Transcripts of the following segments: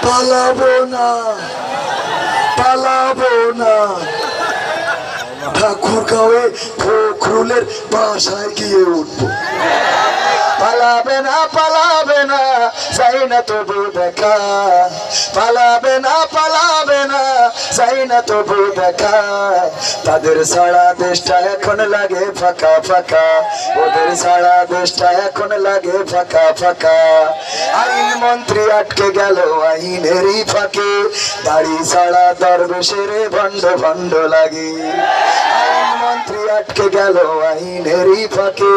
পালাবো না, পালাবো না। ঠাকুরগাঁওয়ে ফখরুলের বাসায় গিয়ে উঠবো। পালাবে না, পালাবে না, যাই না তবু দেখা। পালাবে না, পালাবে না, যাই না তবু দেখা। তাদের সারা দেশটা এখন লাগে ফাঁকা ফাঁকা, ওদের সারা দেশটা এখন লাগে ফাঁকা ফাঁকা। আইন মন্ত্রী আটকে গেল আইনেরই ফাঁকে, দাড়ি ছাড়া দরবেশের ভণ্ড ভণ্ড লাগে। আইন মন্ত্রী আটকে গেল আইনেরই ফাঁকে,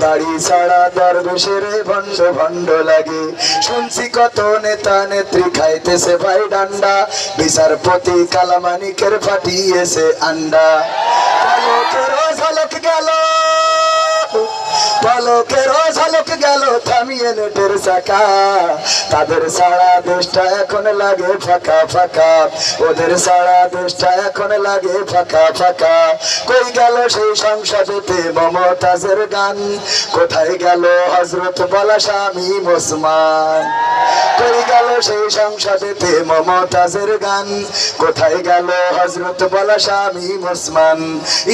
দাড়ি ছাড়া দরবেশের ভণ্ড ভণ্ড লাগে। শুনছি কত নেতা নেত্রী খাইতেছে ভাই ডান্ডা, বিচারপতি কালামানিকের ফাটিয়েছে আন্ডা। পলকেরও ঝলক গেল, পলকেরও ঝলক গেল থামিয়ে নেটের চাকা। তাদের সারা দেশটা এখন লাগে ফাঁকা ফাঁকা, ওদের সারা দেশটা এখন লাগে ফাঁকা ফাঁকা। কই গেল সেই সংসদেতে মমতাজের গান, কোথায় গেল হযরত বলা শামীম ওসমান। কই গেল সেই সংসদেতে মমতাজের গান, কোথায় গেল হযরত বলা শামীম ওসমান।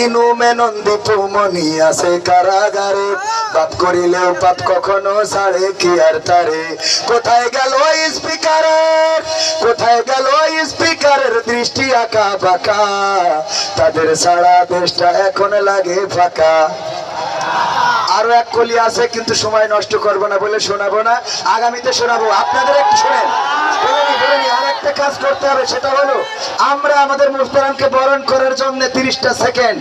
ইনু মেনন দীপু মনি আছে কারাগারে, পাপ করিলেও পাপ কখনো ছাড়ে কি আর তারে। কোথায় গেল স্পিকারের, কোথায় গেল স্পিকারের দৃষ্টি আঁকা বাঁকা। তাদের সারা দেশটা এখন লাগে ফাঁকা। আরো এক কলি আছে কিন্তু সময় নষ্ট করবো না বলে শোনাবো না, আগামীতে শোনাবো। আপনাদের একটু শোনেন, আর একটা কাজ করতে হবে, সেটা হলো আমরা আমাদের মুহতারামকে বরণ করার জন্য 30টা সেকেন্ড